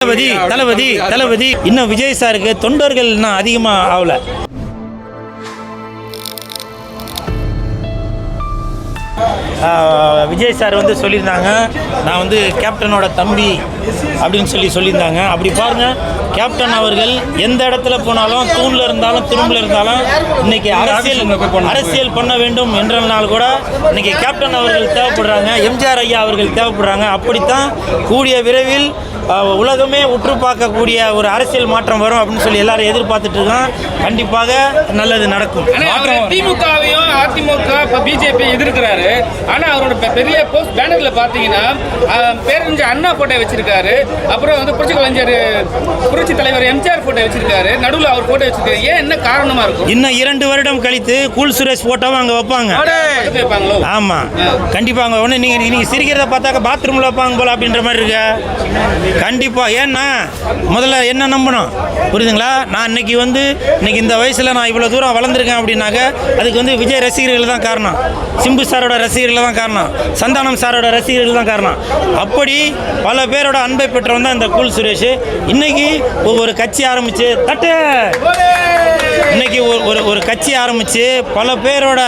தளபதி இன்னும் விஜய் சாருக்கு தொண்டர்கள் இன்னும் அதிகமாக ஆகல. விஜய் சார் வந்து சொல்லியிருந்தாங்க, நான் வந்து கேப்டனோட தம்பி அப்படின்னு சொல்லியிருந்தாங்க. அப்படி பாருங்கள், கேப்டன் அவர்கள் எந்த இடத்துல போனாலும், தூணில் இருந்தாலும் துரும்பில் இருந்தாலும், இன்னைக்கு அரசியல் பண்ண வேண்டும் என்றனால் கூட இன்னைக்கு கேப்டன் அவர்கள் தேவைப்படுறாங்க, எம்ஜிஆர் ஐயா அவர்கள் தேவைப்படுறாங்க. அப்படித்தான் கூடிய விரைவில் உலகமே உற்று பார்க்கக்கூடிய ஒரு அரசியல் மாற்றம் வரும் அப்படின்னு சொல்லி எல்லாரும் எதிர்பார்த்துட்டு இருக்கோம். கண்டிப்பாக நல்லது நடக்கும். திமுகவையும் அதிமுக பிஜேபி எதிர்க்கிறாரு. ஆனால் அவரோட பெரிய போஸ்ட் பேனரில் பார்த்தீங்கன்னா பேரறிஞர் அண்ணா போட்டோ வச்சிருக்காரு, அப்புறம் வந்து புரட்சி தலைவர் எம்ஜிஆர் போட்டோ வச்சிருக்காரு, நடுவில் அவர் போட்டோ வச்சிருக்காரு. ஏன் என்ன காரணமா இருக்கும்? இன்னும் 2 வருடம் கழித்து கூல் சுரேஷ் போட்டோவும் அங்கே வைப்பாங்க. ஆமாம், கண்டிப்பாக. ஒன்று நீங்கள் சிரிக்கிறத பார்த்தாக்க பாத்ரூமில் வைப்பாங்க போல அப்படின்ற மாதிரி இருக்கு. கண்டிப்பாக. ஏன்னா முதல்ல என்ன நம்பணும், புரியுதுங்களா? நான் இன்னைக்கு இந்த வயசில் நான் இவ்வளோ தூரம் வளர்ந்துருக்கேன் அப்படின்னாக்க அதுக்கு வந்து விஜய் ரசிகர்கள் தான் காரணம், சிம்பு சாரோட ரசிகர்கள் தான் காரணம், சந்தானம் சாரோட ரசிகர்கள் தான் காரணம். அப்படி பல பேரோட அன்பை பெற்றவன் தான் இந்த கூல் சுரேஷ். இன்னைக்கு ஒரு கட்சி ஆரம்பித்து இன்னைக்கு ஒரு கட்சி ஆரம்பித்து பல பேரோட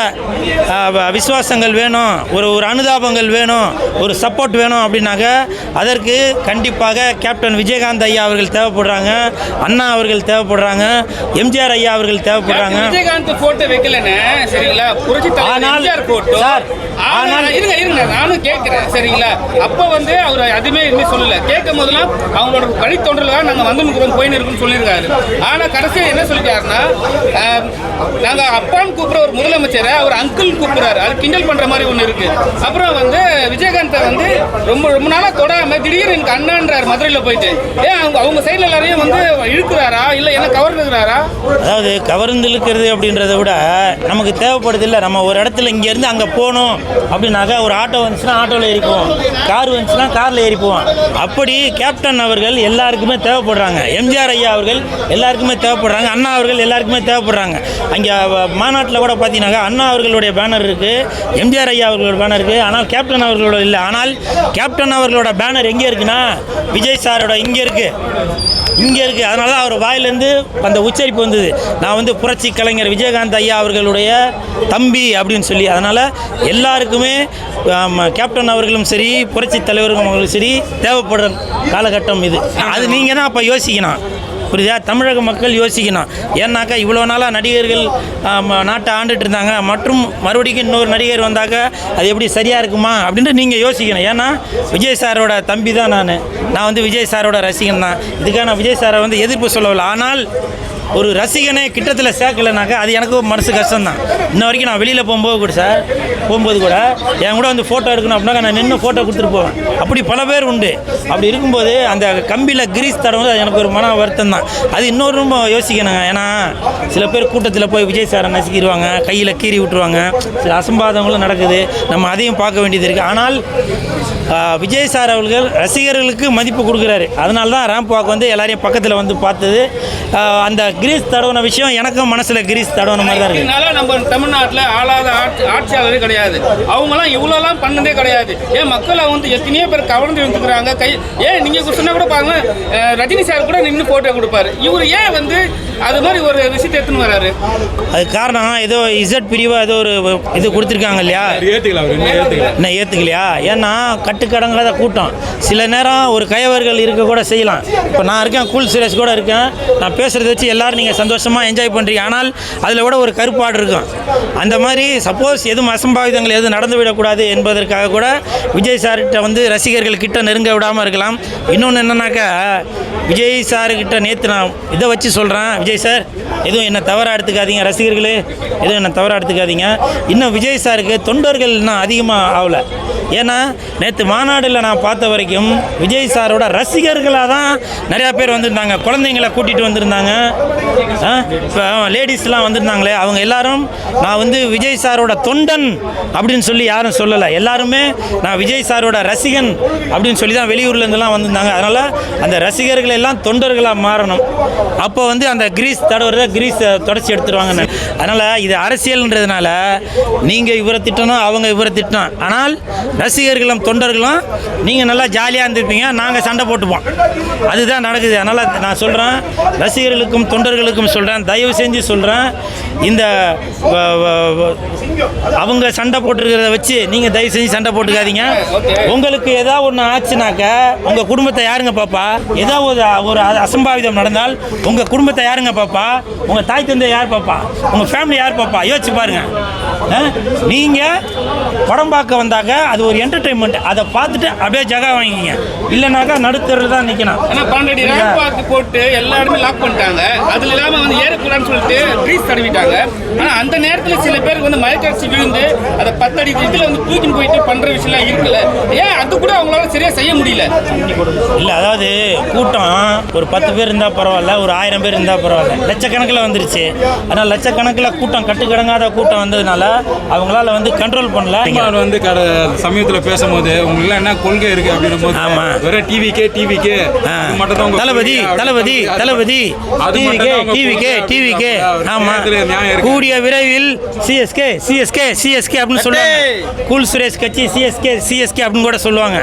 விசுவாசங்கள் வேணும், ஒரு அனுதாபங்கள் வேணும், ஒரு சப்போர்ட் வேணும் அப்படின்னாக்க அதற்கு கண்டிப்பாக கேப்டன் விஜயகாந்த் ஐயா அவர்கள் தேவைப்படுறாங்க, அண்ணா அவர்கள் தேவைப்படுறாங்க, எம்ஜிஆர் ஐயா அவர்கள் தேவைப்படுறாங்க. விஜயகாந்த் போட்டோ வைக்கலன்னு சரிங்களா, நானும் கேட்கிறேன் சரிங்களா. அப்போ வந்து அவர் அதுமே எதுவுமே சொல்லல. கேட்கும் போதெல்லாம் அவங்களோட வழித்தொண்டர்களாக நாங்கள் வந்து போயின்னு இருக்குன்னு சொல்லியிருக்காரு. ஆனால் கடைசியில் என்ன சொல்லிட்டாருன்னா, நாங்கள் அப்பான்னு கூப்பிட்ற ஒரு முதலமைச்சரை அவர் அங்கிள் கூப்பிட்றாரு. அது கிண்டல் பண்ணுற மாதிரி ஒன்று இருக்கு. அப்புறம் வந்து விஜயகாந்தை வந்து ரொம்ப ரொம்ப நாளாக தொடாம திடீர்னு எனக்கு அண்ணான்றார் மதுரையில் போயிட்டு. ஏன் அவங்க சைடில் எல்லாரையும் வந்து இழுக்கிறாரா, இல்லை என்ன கவர்ந்துக்கிறாரா? அதாவது கவர்ந்து இழுக்கிறது அப்படின்றத விட நமக்கு தேவைப்படுது இல்லை. நம்ம ஒரு இடத்துல இங்கேருந்து அங்கே போகணும் அப்படின்னாக்கா ஒரு ஆட்டோ வந்துச்சுன்னா ஆட்டோவில் ஏறிப்போம், கார் வந்துச்சுன்னா காரில் ஏறிப்போம். அப்படி கேப்டன் அவர்கள் எல்லாருக்குமே தேவைப்படுறாங்க, எம்ஜிஆர் ஐயா அவர்கள் எல்லாருக்குமே தேவைப்படுறாங்க, அண்ணா அவர்கள் எல்லாருக்குமே தேவைப்படுறாங்க. அங்கே மாநாட்டில் கூட பார்த்தீங்கன்னாக்கா அண்ணா அவர்களுடைய பேனர் இருக்குது, எம்ஜிஆர் ஐயா அவர்களோட பேனர் இருக்குது, ஆனால் கேப்டன் அவர்களோட இல்லை. ஆனால் கேப்டன் அவர்களோட பேனர் எங்கே இருக்குன்னா விஜய் சாரோட இங்கே இருக்குது. அதனால தான் அவர் வாயிலேருந்து அந்த உச்சரிப்பு வந்தது, நான் வந்து புரட்சி கலைஞர் விஜயகாந்த் ஐயா அவர்களுடைய தம்பி அப்படின்னு சொல்லி. அதனால் எல்லாருக்குமே கேப்டன் அவர்களும் சரி, புரட்சி தலைவர்களும் அவர்களும் சரி தேவைப்படுற காலகட்டம் இது. அது நீங்கள் தான் அப்போ யோசிக்கணும், புரியுதா? தமிழக மக்கள் யோசிக்கணும். ஏன்னாக்கா இவ்வளோ நாளாக நடிகர்கள் நாட்டை ஆண்டுட்டு இருந்தாங்க, மற்றும் மறுபடியும் இன்னொரு நடிகர் வந்தாக்க அது எப்படி சரியாக இருக்குமா அப்படின்ட்டு நீங்கள் யோசிக்கணும். ஏன்னா விஜய் சாரோட தம்பி தான் நான் வந்து விஜய் சாரோட ரசிகன் தான். இதுக்காக நான் விஜய் சாரை வந்து எதிர்ப்பு சொல்லவில்லை. ஆனால் ஒரு ரசிகனை கிட்டத்தில் சேர்க்கலைனாக்கா அது எனக்கு மனசு கஷ்டம்தான். இன்ன வரைக்கும் நான் வெளியில் போகும்போது கூட என் கூட வந்து ஃபோட்டோ எடுக்கணும் அப்படின்னா நான் நின்று ஃபோட்டோ கொடுத்துட்டு போவேன். அப்படி பல பேர் உண்டு. அப்படி இருக்கும்போது அந்த கம்பியில் கிரீஸ் தடவை எனக்கு ஒரு மன வருத்தம் தான். அது இன்னொரு ரொம்ப யோசிக்கணுங்க. ஏன்னா சில பேர் கூட்டத்தில் போய் விஜய் சாரை நசுக்கிடுவாங்க, கையில் கீறி விட்டுருவாங்க, சில அசம்பாதங்களும் நடக்குது. நம்ம அதையும் பார்க்க வேண்டியது இருக்குது. ஆனால் விஜய் சார் அவர்கள் ரசிகர்களுக்கு மதிப்பு கொடுக்குறாரு. அதனால தான் ரேம்ப் வாக் வந்து எல்லாரையும் பக்கத்தில் வந்து பார்த்தது. அந்த கிரீஸ் தடவின விஷயம் எனக்கும் மனசில் கிரீஸ் தடவின மாதிரி தான் இருக்குது. நம்ம தமிழ்நாட்டில் ஆளாத ஆட்சியாளரே கிடையாது, அவங்களாம் இவ்வளோலாம் பண்ணதே கிடையாது. ஏன் மக்களை வந்து எத்தனையோ பேர் கவர்ந்து எடுத்துக்கிறாங்க. ஏன் நீங்கள் சொன்னால் கூட பாருங்க, ரஜினி சார் கூட நின்று போட்டோ கொடுப்பாரு. இவர் ஏன் வந்து அது மாதிரி ஒரு விஷயத்தை எடுத்துன்னு வராரு? அது காரணம் ஏதோ இசட் பிரிவாக ஏதோ ஒரு இது கொடுத்துருக்காங்க இல்லையா, என்ன ஏற்றுக்கலையா? ஏன்னா கட்டுக்கடங்காத கூட்டம். சில நேரம் ஒரு கயவர்கள் இருக்க கூட செய்யலாம். இப்போ நான் இருக்கேன், கூல் சுரேஷ் கூட இருக்கேன், நான் பேசுகிறத வச்சு எல்லோரும் நீங்கள் சந்தோஷமாக என்ஜாய் பண்ணுறீங்க. ஆனால் அதில் கூட ஒரு கருப்பாடு இருக்கும். அந்த மாதிரி சப்போஸ் எதுவும் அசம்பாவிதங்கள் எதுவும் நடந்து விடக்கூடாது என்பதற்காக கூட விஜய் சார்கிட்ட வந்து ரசிகர்கள் கிட்ட நெருங்க விடாமல் இருக்கலாம். இன்னொன்று என்னன்னாக்கா, விஜய் சார்கிட்ட நேற்று நான் இதை வச்சு சொல்கிறேன், விஜய் சார் எதுவும் என்ன தவறாக எடுத்துக்காதீங்க, ரசிகர்களே எதுவும் என்ன தவறாக எடுத்துக்காதீங்க. இன்னும் விஜய் சாருக்கு தொண்டர்கள் இன்னும் அதிகமாக ஆகலை. ஏன்னா நேற்று மாநாடில் நான் பார்த்த வரைக்கும் விஜய் சாரோட ரசிகர்களாக தான் நிறையா பேர் வந்திருந்தாங்க. குழந்தைங்களை கூட்டிகிட்டு வந்திருந்தாங்க, இப்போ லேடிஸ்லாம் வந்திருந்தாங்களே, அவங்க எல்லாரும் நான் வந்து விஜய் சாரோட தொண்டன் அப்படின்னு சொல்லி யாரும் சொல்லலை. எல்லாருமே நான் விஜய் சாரோட ரசிகன் அப்படின்னு சொல்லி தான் வெளியூர்லேருந்துலாம் வந்திருந்தாங்க. அதனால் அந்த ரசிகர்கள் எல்லாம் தொண்டர்களாக மாறணும். அப்போ வந்து அந்த கிரீஸ் தடவுறத கிரீஸ் தொடச்சி எடுத்துருவாங்கன்னு. அதனால் இது அரசியல்ன்றதுனால நீங்கள் இவரை திட்டணும், அவங்க இவரை திட்டணும். ஆனால் ரசிகர்களும் தொண்டர்களும் நீங்கள் நல்லா ஜாலியாக இருந்திருப்பீங்க, நாங்கள் சண்டை போட்டுப்போம். அதுதான் நடக்குது. அதனால் நான் சொல்கிறேன், ரசிகர்களுக்கும் தொண்டர்களுக்கும் சொல்கிறேன், தயவு செஞ்சு சொல்கிறேன், இந்த அவங்க சண்டை போட்டுருக்கிறத வச்சு நீங்கள் தயவு செஞ்சு சண்டை போட்டுக்காதீங்க. உங்களுக்கு ஏதாவது ஒன்று ஆச்சுனாக்க உங்கள் குடும்பத்தை யாருங்க பாப்பா? ஏதாவது ஒரு அசம்பாவிதம் நடந்தால் உங்கள் குடும்பத்தை யாருங்க பாப்பா? உங்கள் தாய் தந்தை யார் பாப்பா? உங்கள் ஃபேமிலி யார் பாப்பா? யோசிச்சு பாருங்க. நீங்கள் படம் பார்க்க வந்தாக்க அது ஒரு என்டர்டெயின்மெண்ட், அதை பார்த்துட்டு அப்படியே ஜகா வாங்கிக்கிங்க. இல்லைனாக்கா நடுத்தரில் தான் நிற்கணும். ஆனால் 12 அடி ரேம்ப் போட்டு எல்லா இடமே லாக் பண்ணிட்டாங்க. அதில் இல்லாமல் வந்து ஏறக்கூடாதுன்னு சொல்லிட்டு க்ரீஸ் தடவிட்டாங்க. ஆனால் அந்த நேரத்தில் சில பேருக்கு வந்து மயக்கடிச்சு விழுந்து அதை 10 அடி இதில் வந்து தூக்கின்னு போயிட்டு பண்ணுற விஷயம்லாம் இருக்குல்ல, ஏன் அது கூட அவங்களால சரியாக செய்ய முடியல? இல்லை, அதாவது கூட்டம் ஒரு 10 பேர் இருந்தால் பரவாயில்ல, ஒரு 1000 பேர் இருந்தால் பரவாயில்ல, லட்சக்கணக்கில் வந்துருச்சு. ஆனால் லட்சக்கணக்கில் கூட்டம் கட்டுக்கடங்காத கூட்டம் வந்ததுனால அவங்களால வந்து கண்ட்ரோல் பண்ணல. வந்து சமயத்தில் பேசும்போது உங்களுக்கு என்ன கொள்கை இருக்கு அப்படின்னு போது, ஆமாம், வெறும் டிவிக்கே மட்டும் தான் தளபதி டிவிக்கே. ஆமாம், கூடிய விரைவில் சிஎஸ்கே அப்படின்னு சொல்லுவாங்க. கூல் சுரேஷ் கட்சி சிஎஸ்கே அப்படின்னு கூட சொல்லுவாங்க.